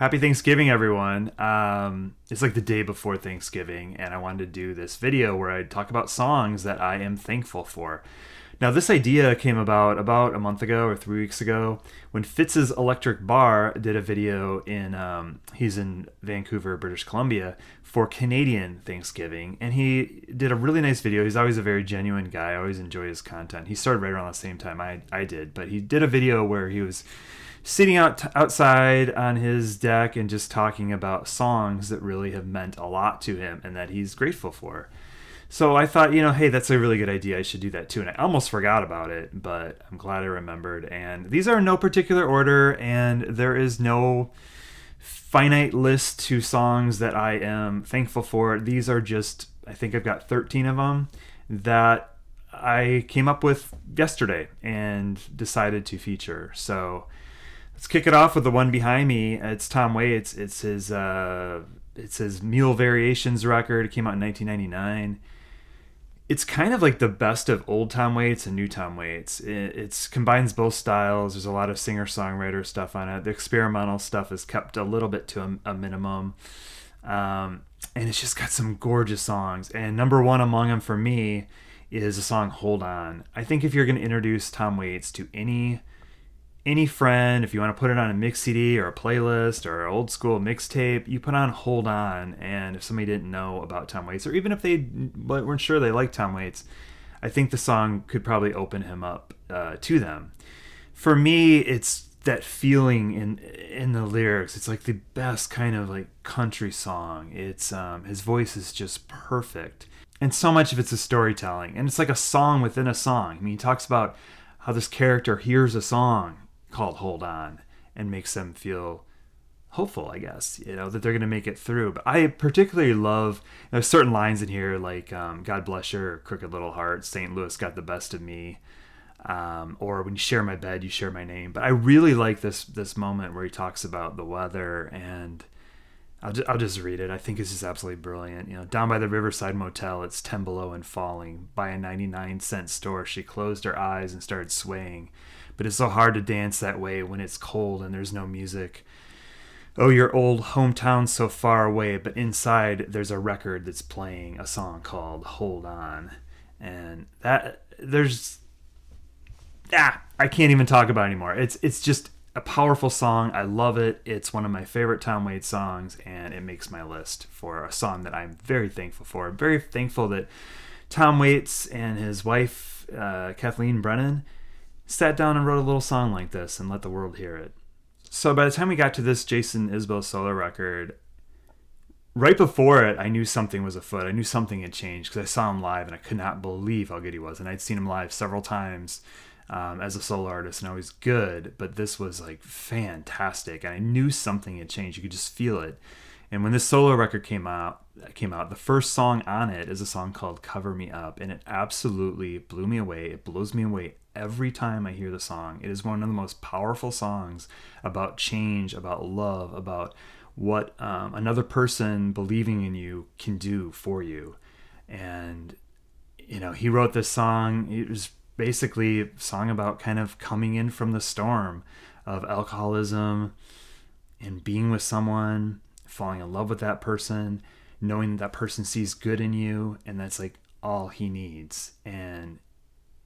Happy Thanksgiving, everyone. It's like the day before Thanksgiving, and I wanted to do this video where I talk about songs that I am thankful for. Now, this idea came about a month ago or 3 weeks ago when Fitz's Electric Bar did a video he's in Vancouver, British Columbia, for Canadian Thanksgiving. And he did a really nice video. He's always a very genuine guy. I always enjoy his content. He started right around the same time I did, but he did a video where he was sitting outside on his deck and just talking about songs that really have meant a lot to him and that he's grateful for. So I thought, hey, that's a really good idea. I should do that too. And I almost forgot about it, but I'm glad I remembered. And these are in no particular order, and there is no finite list to songs that I am thankful for. These are just, I think I've got 13 of them that I came up with yesterday and decided to feature. So let's kick it off with the one behind me. It's Tom Waits. It's his Mule Variations record. It came out in 1999. It's kind of like the best of old Tom Waits and new Tom Waits. It combines both styles. There's a lot of singer-songwriter stuff on it. The experimental stuff is kept a little bit to a minimum. And it's just got some gorgeous songs. And number one among them for me is the song Hold On. I think if you're going to introduce Tom Waits to any friend, if you want to put it on a mix CD or a playlist or an old school mixtape, you put on Hold On. And if somebody didn't know about Tom Waits, or even if they weren't sure they liked Tom Waits, I think the song could probably open him up to them. For me, it's that feeling in the lyrics. It's like the best kind of like country song. It's his voice is just perfect, and so much of it's a storytelling, and it's like a song within a song. I mean, he talks about how this character hears a song called Hold On and makes them feel hopeful, I guess, that they're going to make it through. But I particularly love, there's certain lines in here like God bless your crooked little heart, St. Louis got the best of me, or when you share my bed, you share my name. But I really like this moment where he talks about the weather, and I'll just read it. I think it's just absolutely brilliant. Down by the Riverside Motel, it's 10 below and falling. By a 99-cent store, she closed her eyes and started swaying. But it's so hard to dance that way when it's cold and there's no music. Oh, your old hometown's so far away, but inside there's a record that's playing a song called Hold On. And I can't even talk about it anymore. It's just a powerful song. I love it. It's one of my favorite Tom Waits songs, and it makes my list for a song that I'm very thankful for. I'm very thankful that Tom Waits and his wife, Kathleen Brennan, sat down and wrote a little song like this and let the world hear it. So by the time we got to this Jason Isbell solo record, right before it, I knew something was afoot. I knew something had changed because I saw him live and I could not believe how good he was. And I'd seen him live several times as a solo artist, and I was good, but this was like fantastic. And I knew something had changed. You could just feel it. And when this solo record came out, the first song on it is a song called Cover Me Up, and it absolutely blew me away. It blows me away every time I hear the song. It is one of the most powerful songs about change, about love, about what another person believing in you can do for you. And, he wrote this song. It was basically a song about kind of coming in from the storm of alcoholism and being with someone, falling in love with that person, knowing that person sees good in you, and that's like all he needs. And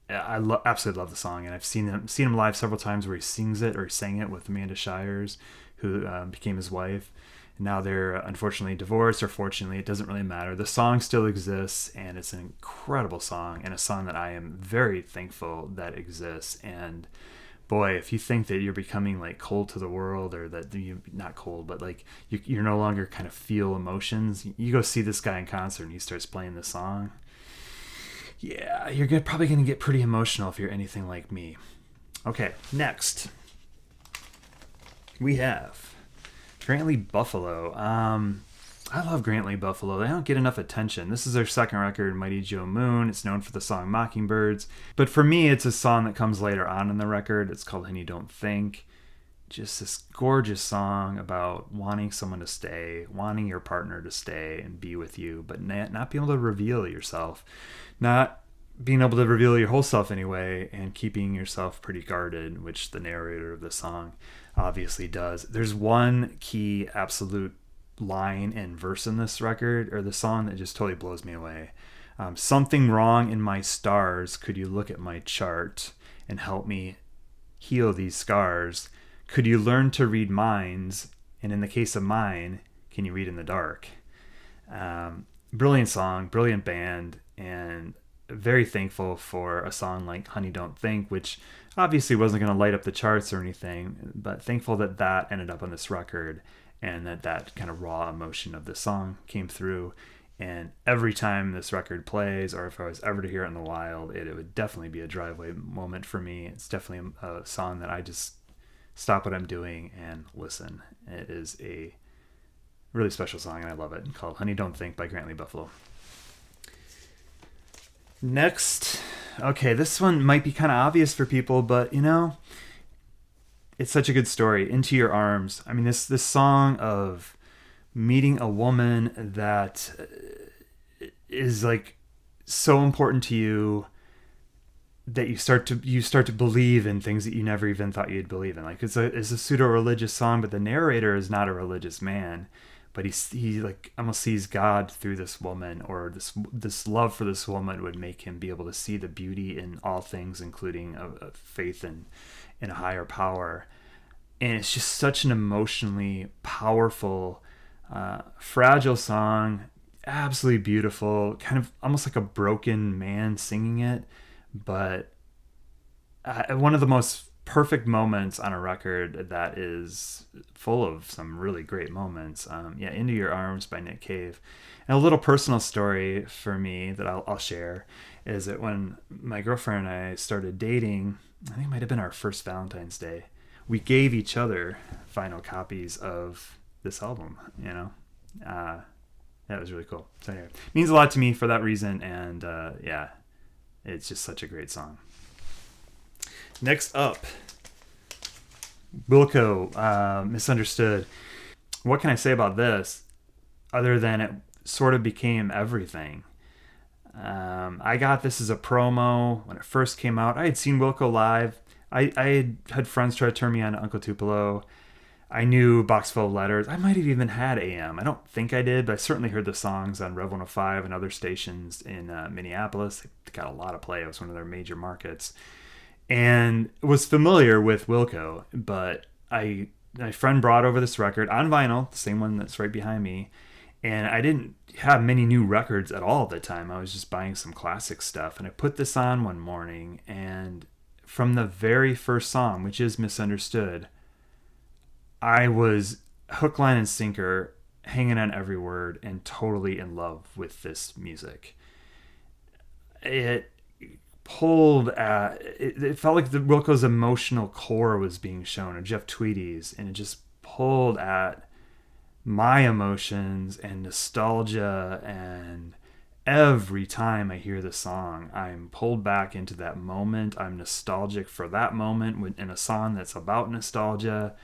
I absolutely love the song, and I've seen him live several times where he sings it, or he sang it with Amanda Shires, who became his wife. And now they're unfortunately divorced, or fortunately, it doesn't really matter. The song still exists, and it's an incredible song, and a song that I am very thankful that exists. And boy, if you think that you're becoming like cold to the world, or that you not cold, but like you're no longer kind of feel emotions, you go see this guy in concert and he starts playing this song. Yeah, you're probably going to get pretty emotional if you're anything like me. Okay, next we have Grantley Buffalo. I love Grantley Buffalo. They don't get enough attention. This is their second record, Mighty Joe Moon. It's known for the song Mockingbirds. But for me, it's a song that comes later on in the record. It's called Honey Don't Think. Just this gorgeous song about wanting someone to stay, wanting your partner to stay and be with you, but not being able to reveal yourself. Not being able to reveal your whole self anyway and keeping yourself pretty guarded, which the narrator of the song obviously does. There's one key absolute line and verse in this record or the song that just totally blows me away. Something wrong in my stars. Could you look at my chart and help me heal these scars? Could you learn to read minds? And in the case of mine, can you read in the dark? Brilliant song, brilliant band, and very thankful for a song like Honey Don't Think, which obviously wasn't going to light up the charts or anything, but thankful that that ended up on this record and that kind of raw emotion of the song came through. And every time this record plays, or if I was ever to hear it in the wild, it would definitely be a driveway moment for me. It's definitely a song that I just stop what I'm doing and listen. It is a really special song, and I love it, called Honey Don't Think by Grantley Buffalo. Next, okay, this one might be kind of obvious for people, but it's such a good story. Into Your Arms. I mean, this song of meeting a woman that is like so important to you that you start to believe in things that you never even thought you'd believe in. Like it's a pseudo-religious song, but the narrator is not a religious man, but he like almost sees God through this woman, or this love for this woman would make him be able to see the beauty in all things, including a faith in a higher power. And it's just such an emotionally powerful, fragile song, absolutely beautiful, kind of almost like a broken man singing it, but one of the most perfect moments on a record that is full of some really great moments. Into Your Arms by Nick Cave. And a little personal story for me that I'll share is that when my girlfriend and I started dating, I think it might have been our first Valentine's Day, we gave each other vinyl copies of this album, that was really cool. So anyway, it means a lot to me for that reason, and it's just such a great song. Next up, Wilco, Misunderstood. What can I say about this other than it sort of became everything? I got this as a promo when it first came out. I had seen Wilco live. I had friends try to turn me on to Uncle Tupelo. I knew Box Full of Letters. I might have even had r.e.m. I don't think I did, but I certainly heard the songs on Rev 105 and other stations in Minneapolis. They got a lot of play. It was one of their major markets. And was familiar with Wilco, but my friend brought over this record on vinyl, the same one that's right behind me, and I didn't have many new records at all at the time. I was just buying some classic stuff, and I put this on one morning, and from the very first song, which is Misunderstood, I was hook, line, and sinker, hanging on every word, and totally in love with this music. It pulled at it felt like the Wilco's emotional core was being shown, or Jeff Tweedy's, and it just pulled at my emotions and nostalgia, and every time I hear the song I'm pulled back into that moment. I'm nostalgic for that moment in a song that's about nostalgia.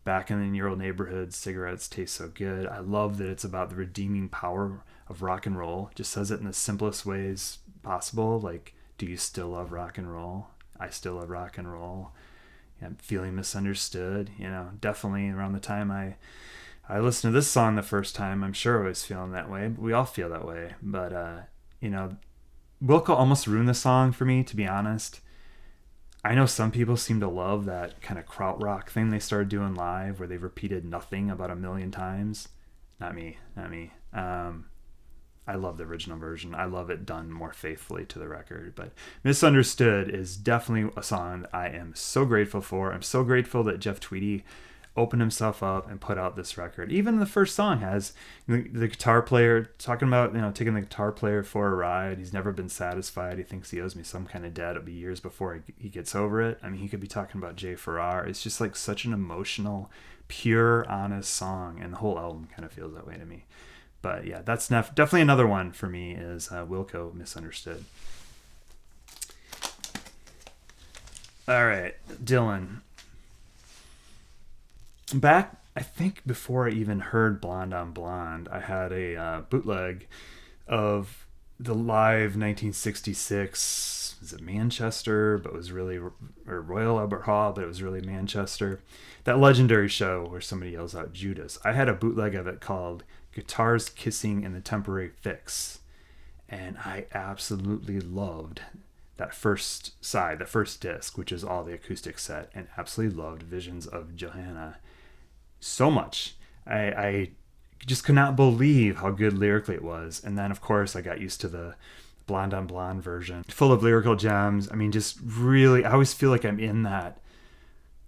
Back in your old neighborhood, cigarettes taste so good. I love that it's about the redeeming power of rock and roll. Just says it in the simplest ways possible, like, do you still love rock and roll? I still love rock and roll. I'm feeling misunderstood. Definitely around the time I listened to this song the first time, I'm sure I was feeling that way. We all feel that way. But, Wilco almost ruined the song for me, to be honest. I know some people seem to love that kind of krautrock thing they started doing live, where they've repeated nothing about a million times. Not me. I love the original version. I love it done more faithfully to the record. But Misunderstood is definitely a song that I am so grateful for. I'm so grateful that Jeff Tweedy opened himself up and put out this record. Even the first song has the guitar player talking about, taking the guitar player for a ride. He's never been satisfied. He thinks he owes me some kind of debt. It'll be years before he gets over it. I mean, he could be talking about Jay Farrar. It's just like such an emotional, pure, honest song, and the whole album kind of feels that way to me. But yeah, that's definitely another one for me is Wilco, Misunderstood. All right, Dylan. Back, I think before I even heard Blonde on Blonde, I had a bootleg of the live 1966, is it Manchester, but it was really, or Royal Albert Hall, but it was really Manchester. That legendary show where somebody yells out Judas. I had a bootleg of it called Guitars Kissing in the Temporary Fix. And I absolutely loved that first side, the first disc, which is all the acoustic set, and absolutely loved Visions of Johanna so much. I just could not believe how good lyrically it was. And then, of course, I got used to the Blonde on Blonde version, full of lyrical gems. I mean, just really, I always feel like I'm in that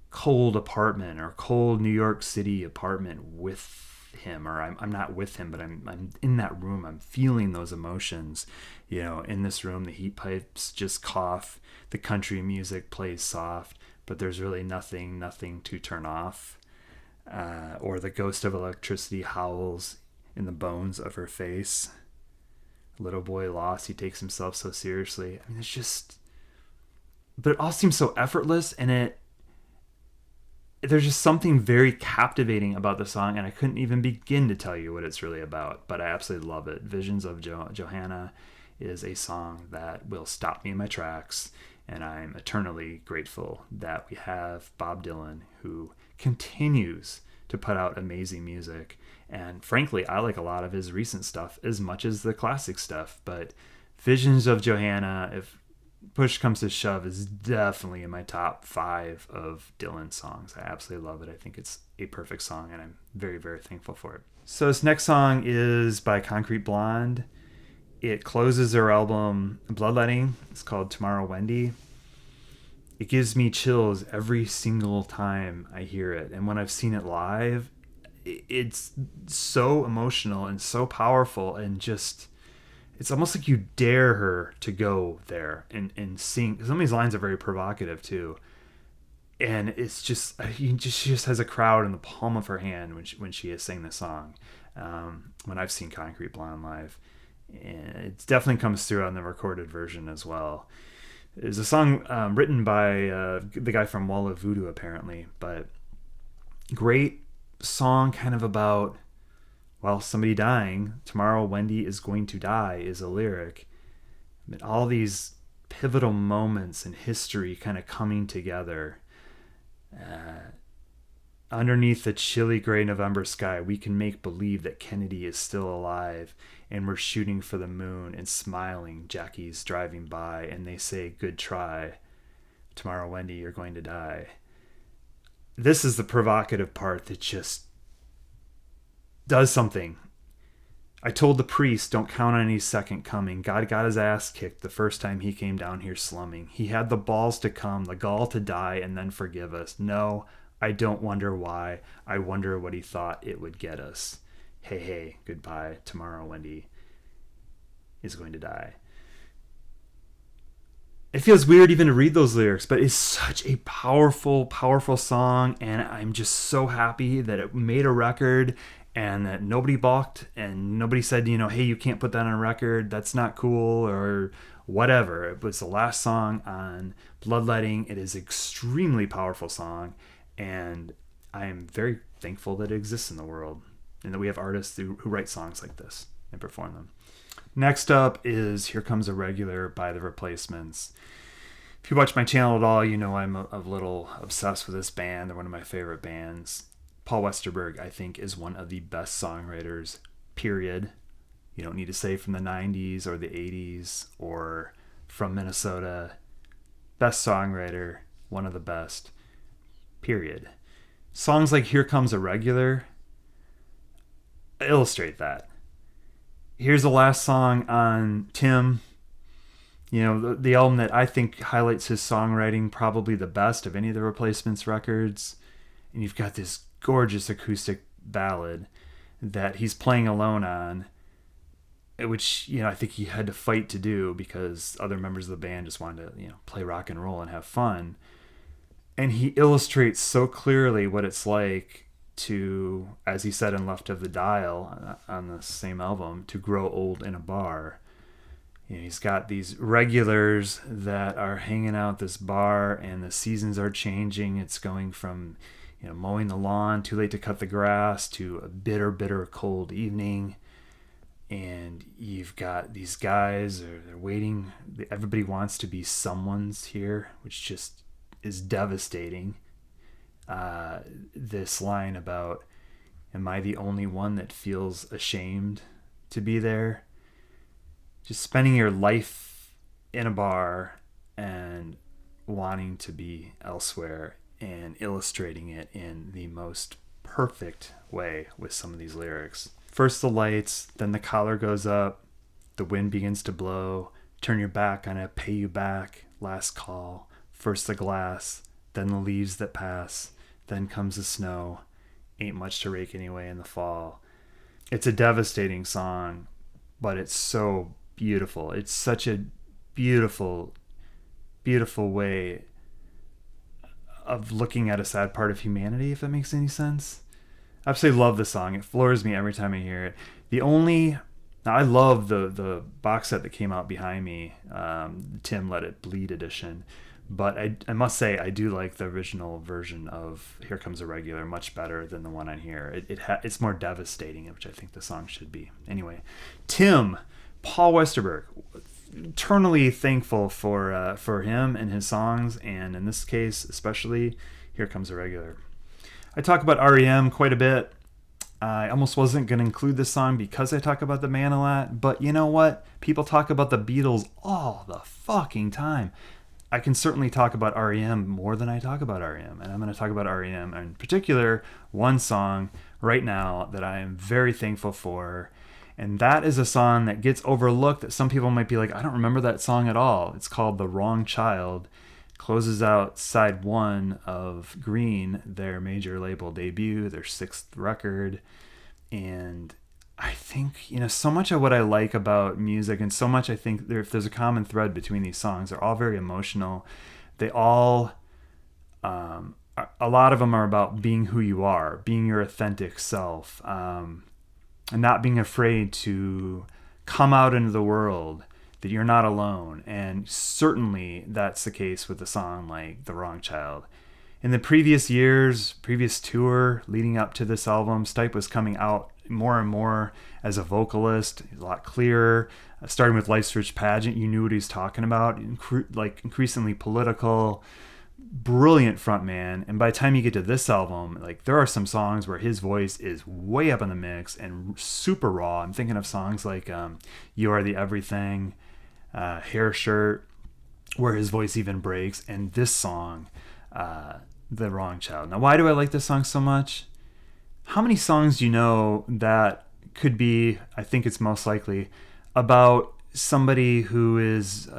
cold apartment or cold New York City apartment with him, or I'm not with him, but I'm in that room. I'm feeling those emotions. You know, in this room, the heat pipes just cough. The country music plays soft, but there's really nothing to turn off. Or the ghost of electricity howls in the bones of her face. Little boy lost, he takes himself so seriously. I mean, it's just, but it all seems so effortless, and there's just something very captivating about the song, and I couldn't even begin to tell you what it's really about, but I absolutely love it. Visions of Johanna is a song that will stop me in my tracks, and I'm eternally grateful that we have Bob Dylan, who continues to put out amazing music. And frankly, I like a lot of his recent stuff as much as the classic stuff, but Visions of Johanna, if push comes to shove, is definitely in my top 5 of Dylan songs. I absolutely love it. I think it's a perfect song, and I'm very, very thankful for it. So this next song is by Concrete Blonde. It closes their album Bloodletting. It's called Tomorrow Wendy. It gives me chills every single time I hear it. And when I've seen it live, it's so emotional and so powerful, and just, it's almost like you dare her to go there and sing. Some of these lines are very provocative too. And it's just, she just has a crowd in the palm of her hand when she is singing the song. When I've seen Concrete Blonde live, and it definitely comes through on the recorded version as well. It's a song written by the guy from Wall of Voodoo, apparently, but great song, kind of about, well, somebody dying. Tomorrow Wendy is going to die is a lyric. I mean, all these pivotal moments in history kind of coming together. Underneath the chilly gray November sky, we can make believe that Kennedy is still alive, and we're shooting for the moon and smiling. Jackie's driving by, and they say, "Good try. Tomorrow, Wendy, you're going to die." This is the provocative part that just does something. I told the priest, don't count on any second coming. God got his ass kicked the first time he came down here slumming. He had the balls to come, the gall to die, and then forgive us. No, I don't wonder why. I wonder what he thought it would get us. Hey, hey, goodbye. Tomorrow, Wendy is going to die. It feels weird even to read those lyrics, but it's such a powerful, powerful song, and I'm just so happy that it made a record and that nobody balked and nobody said, hey, you can't put that on a record. That's not cool or whatever. It was the last song on Bloodletting. It is an extremely powerful song, and I am very thankful that it exists in the world and that we have artists who write songs like this and perform them. Next up is Here Comes a Regular by The Replacements. If you watch my channel at all, you know I'm a little obsessed with this band. They're one of my favorite bands. Paul Westerberg, I think, is one of the best songwriters, period. You don't need to say from the 90s or the 80s or from Minnesota. Best songwriter, one of the best, period. Songs like Here Comes a Regular illustrate that. Here's the last song on Tim, the album that I think highlights his songwriting probably the best of any of the Replacements records. And you've got this gorgeous acoustic ballad that he's playing alone on, which, I think he had to fight to do because other members of the band just wanted to, play rock and roll and have fun. And he illustrates so clearly what it's like to, as he said in Left of the Dial on the same album, to grow old in a bar. He's got these regulars that are hanging out at this bar, and the seasons are changing. It's going from mowing the lawn, too late to cut the grass, to a bitter, bitter cold evening. and you've got these guys, or they're waiting. Everybody wants to be someone's here, which just is devastating. This line about, am I the only one that feels ashamed to be there? Just spending your life in a bar and wanting to be elsewhere, and illustrating it in the most perfect way with some of these lyrics. First the lights, then the collar goes up, the wind begins to blow, turn your back on it, pay you back, last call, first the glass, then the leaves that pass, then comes the snow, ain't much to rake anyway in the fall. It's a devastating song, but it's so beautiful. It's such a beautiful, beautiful way of looking at a sad part of humanity, if that makes any sense. I absolutely love the song. It floors me every time I hear it. Now I love the box set that came out behind me, Tim Let It Bleed edition. But I must say, I do like the original version of Here Comes a Regular much better than the one on here. It's more devastating, which I think the song should be. Anyway, Tim, Paul Westerberg, eternally thankful for him and his songs, and in this case, especially Here Comes a Regular. I talk about r.e.m. quite a bit. I almost wasn't going to include this song because I talk about the man a lot, but you know what? People talk about the Beatles all the fucking time. I can certainly talk about r.e.m. more than I talk about r.e.m., and I'm going to talk about r.e.m. in particular, one song right now that I am very thankful for, and that is a song that gets overlooked, that some people might be like, I don't remember that song at all. It's called The Wrong Child. Closes out side 1 of Green, their major label debut, their 6th record. And I think, so much of what I like about music, and so much I think if there's a common thread between these songs, they're all very emotional. They all, a lot of them are about being who you are, being your authentic self, and not being afraid to come out into the world, that you're not alone. And certainly that's the case with a song like The Wrong Child. In the previous tour leading up to this album, Stipe was coming out more and more as a vocalist, a lot clearer. Starting with Life's Rich Pageant, you knew what he was talking about. Increasingly political, brilliant frontman. And by the time you get to this album, there are some songs where his voice is way up in the mix and super raw. I'm thinking of songs like You Are the Everything, Hair Shirt, where his voice even breaks, and this song, The Wrong Child. Now, why do I like this song so much? How many songs do you know that could be, I think it's most likely, about somebody who is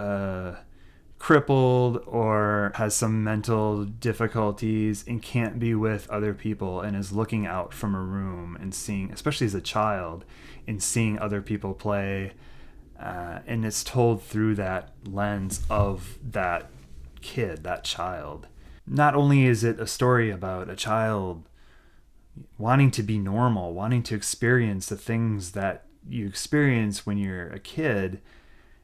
crippled or has some mental difficulties and can't be with other people, and is looking out from a room and seeing, especially as a child, and seeing other people play, and it's told through that lens of that kid, that child. Not only is it a story about a child wanting to be normal, wanting to experience the things that you experience when you're a kid,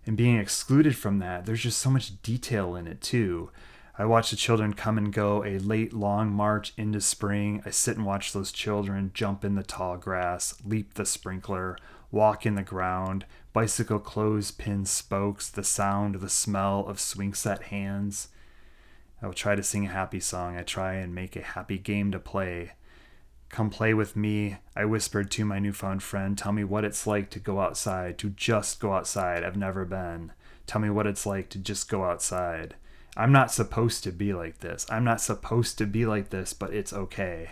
and being excluded from that, there's just so much detail in it too. I watch the children come and go, a late long march into spring. I sit and watch those children jump in the tall grass, leap the sprinkler, walk in the ground, bicycle clothespin spokes, the sound, the smell of swing set hands. I will try to sing a happy song. I try and make a happy game to play. Come play with me, I whispered to my newfound friend. Tell me what it's like to go outside, to just go outside. I've never been. Tell me what it's like to just go outside. I'm not supposed to be like this. I'm not supposed to be like this, but it's okay.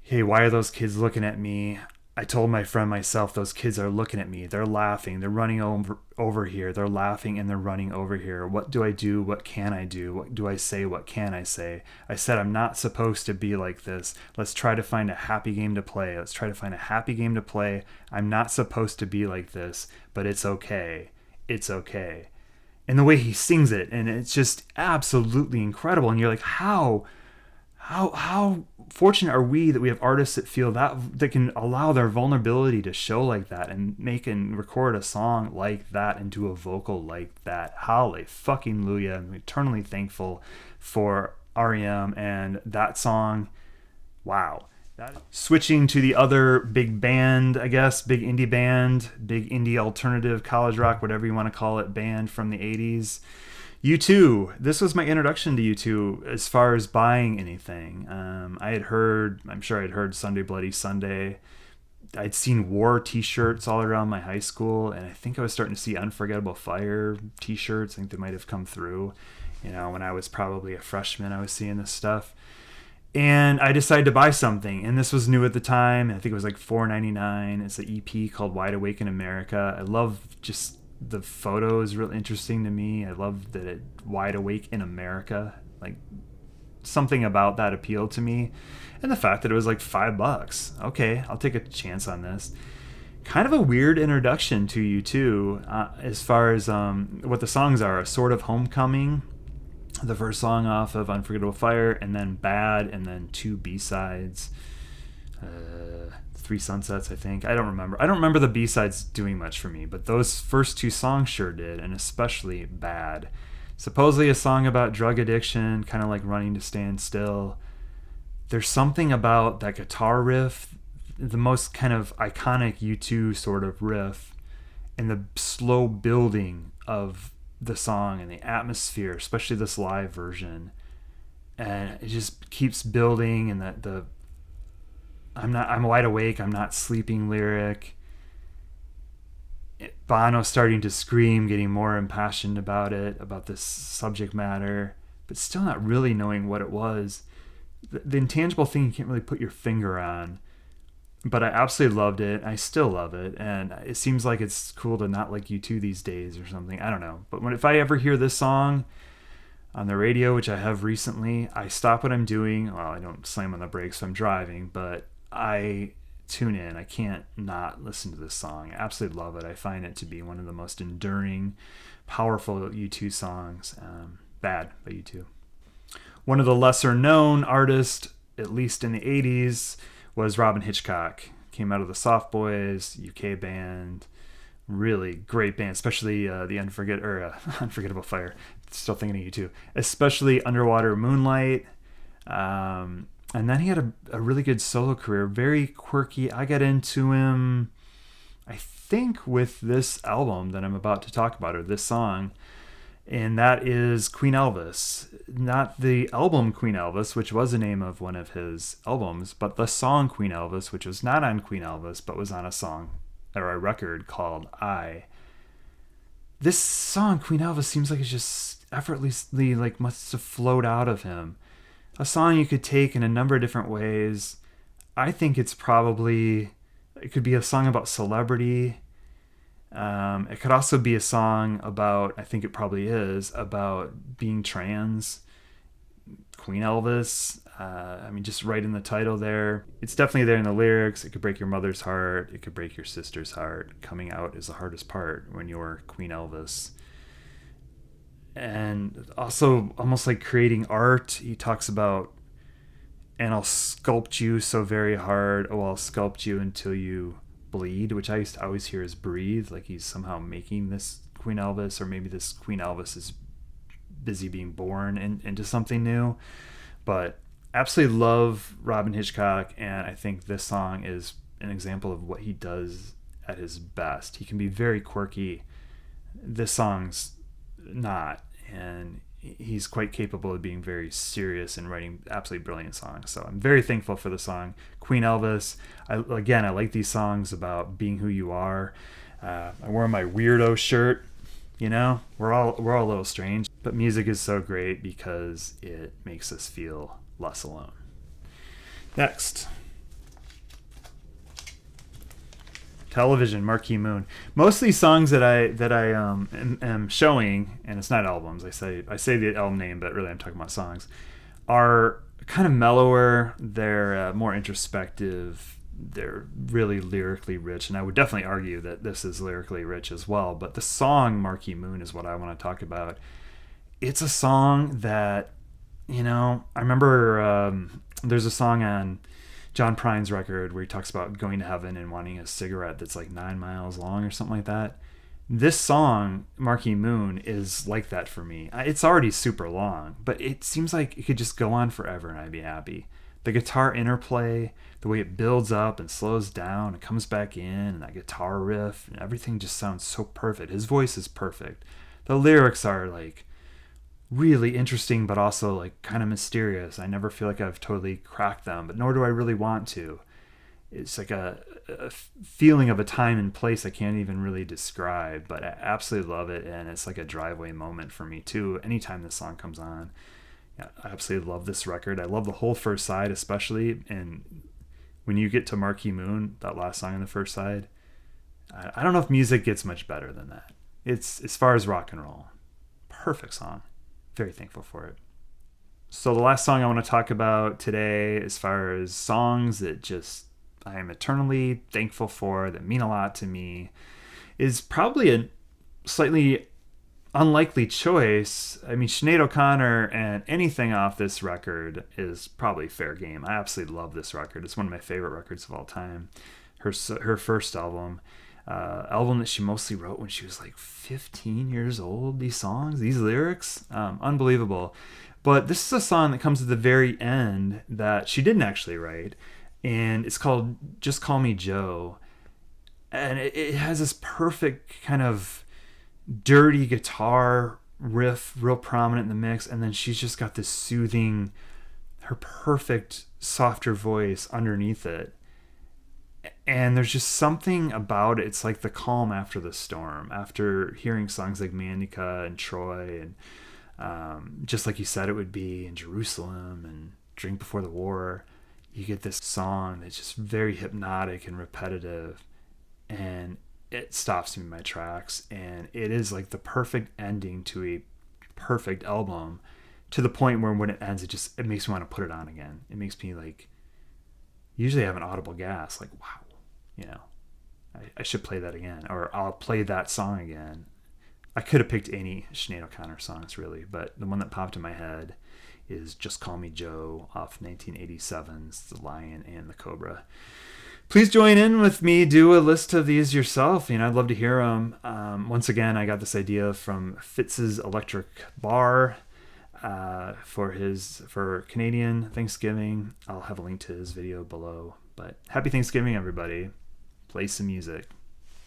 Hey, why are those kids looking at me? I told my friend myself, those kids are looking at me. They're laughing. They're running over here. They're laughing and they're running over here. What do I do? What can I do? What do I say? What can I say? I said, I'm not supposed to be like this. Let's try to find a happy game to play. Let's try to find a happy game to play. I'm not supposed to be like this, but it's okay. It's okay. And the way he sings it, and it's just absolutely incredible. And you're like, how fortunate are we that we have artists that feel that can allow their vulnerability to show like that, and make and record a song like that into a vocal like that. Hallelujah. I'm eternally thankful for r.e.m. and that song. Wow. Switching to the other big band, I guess, big indie band, big indie alternative college rock, whatever you want to call it, band from the 80s. U2. This was my introduction to U2 as far as buying anything. I'm sure I'd heard Sunday Bloody Sunday. I'd seen War t-shirts all around my high school, and I think I was starting to see Unforgettable Fire t-shirts. I think they might have come through. When I was probably a freshman, I was seeing this stuff. And I decided to buy something, and this was new at the time. I think it was like $4.99. It's an EP called Wide Awake in America. I love just the photo is real interesting to me. I love that it Wide Awake in America. Like, something about that appealed to me, and the fact that it was like $5. Okay, I'll take a chance on this. Kind of a weird introduction to U2 as far as what the songs are. Sort of Homecoming, the first song off of Unforgettable Fire, and then Bad, and then 2 B-sides, 3 Sunsets, I think. I don't remember the B-sides doing much for me, but those first 2 songs sure did, and especially Bad. Supposedly a song about drug addiction, kind of like Running to Stand Still. There's something about that guitar riff, the most kind of iconic U2 sort of riff, and the slow building of the song and the atmosphere, especially this live version, and it just keeps building. And the I'm wide awake, I'm not sleeping lyric, Bono starting to scream, getting more impassioned about this subject matter, but still not really knowing what it was. The intangible thing you can't really put your finger on. But I absolutely loved it. I still love it. And it seems like it's cool to not like U2 these days or something. I don't know. But if I ever hear this song on the radio, which I have recently, I stop what I'm doing. Well, I don't slam on the brakes if I'm driving, but I tune in. I can't not listen to this song. I absolutely love it. I find it to be one of the most enduring, powerful U2 songs. Bad by U2. One of the lesser known artists, at least in the 80s, was Robin Hitchcock. Came out of the Soft Boys, UK band. Really great band, especially the Unforgettable Fire. Still thinking of you too. Especially Underwater Moonlight. And then he had a really good solo career. Very quirky. I got into him, I think, with this album that I'm about to talk about, or this song. And that is Queen Elvis. Not the album Queen Elvis, which was the name of one of his albums, but the song Queen Elvis, which was not on Queen Elvis, but was on a song or a record called I. This song, Queen Elvis, seems like it's just effortlessly, like, must have flowed out of him. A song you could take in a number of different ways. I think it could be a song about celebrity. It could also be a song about, I think it probably is, about being trans. Queen Elvis, just right in the title there. It's definitely there in the lyrics. It could break your mother's heart. It could break your sister's heart. Coming out is the hardest part when you're Queen Elvis. And also almost like creating art. He talks about, and I'll sculpt you so very hard. Oh, I'll sculpt you until you bleed, which I used to always hear as breathe, like he's somehow making this Queen Elvis, or maybe this Queen Elvis is busy being born into something new. But absolutely love Robin Hitchcock, and I think this song is an example of what he does at his best. He can be very quirky. This song's not, and he's quite capable of being very serious and writing absolutely brilliant songs. So I'm very thankful for the song Queen Elvis. I like these songs about being who you are. I wore my weirdo shirt. We're all a little strange, but music is so great because it makes us feel less alone. Next, Television, Marquee Moon. Most of these songs that I am showing, and it's not albums. I say the album name, but really I'm talking about songs. Are kind of mellower. They're more introspective. They're really lyrically rich, and I would definitely argue that this is lyrically rich as well. But the song Marquee Moon is what I want to talk about. It's a song that, I remember there's a song on John Prine's record where he talks about going to heaven and wanting a cigarette that's like 9 miles long or something like that. This song, Marquee Moon, is like that for me. It's already super long, but it seems like it could just go on forever and I'd be happy. The guitar interplay, the way it builds up and slows down and comes back in, and that guitar riff, and everything just sounds so perfect. His voice is perfect. The lyrics are like really interesting, but also like kind of mysterious. I never feel like I've totally cracked them, but nor do I really want to. It's like a feeling of a time and place I can't even really describe, but I absolutely love it, and it's like a driveway moment for me too. Anytime this song comes on, yeah, I absolutely love this record. I love the whole first side, especially, and when you get to Marquee Moon, that last song on the first side, I don't know if music gets much better than that. It's as far as rock and roll, perfect song. Very thankful for it. So the last song I want to talk about today, as far as songs that just I am eternally thankful for, that mean a lot to me, is probably a slightly unlikely choice. I mean, Sinead O'Connor, and anything off this record is probably fair game. I absolutely love this record. It's one of my favorite records of all time. Her first album that she mostly wrote when she was like 15 years old. These songs, these lyrics, unbelievable. But this is a song that comes at the very end that she didn't actually write, and it's called Just Call Me Joe. And it has this perfect kind of dirty guitar riff real prominent in the mix, and then she's just got this soothing, her perfect softer voice underneath it. And there's just something about it. It's like the calm after the storm, after hearing songs like Manica and Troy, and just like you said it would be, in Jerusalem and Drink Before the War. You get this song that's just very hypnotic and repetitive, and it stops me in my tracks. And it is like the perfect ending to a perfect album, to the point where when it ends, it makes me want to put it on again. It makes me like, usually I have an audible gasp, like, wow, I should play that again, or I'll play that song again. I could have picked any Sinead O'Connor songs, really, but the one that popped in my head is Just Call Me Joe off 1987's The Lion and the Cobra. Please join in with me. Do a list of these yourself. I'd love to hear them. Once again, I got this idea from Fitz's Electric Bar for Canadian Thanksgiving. I'll have a link to his video below. But happy Thanksgiving, everybody. Play some music.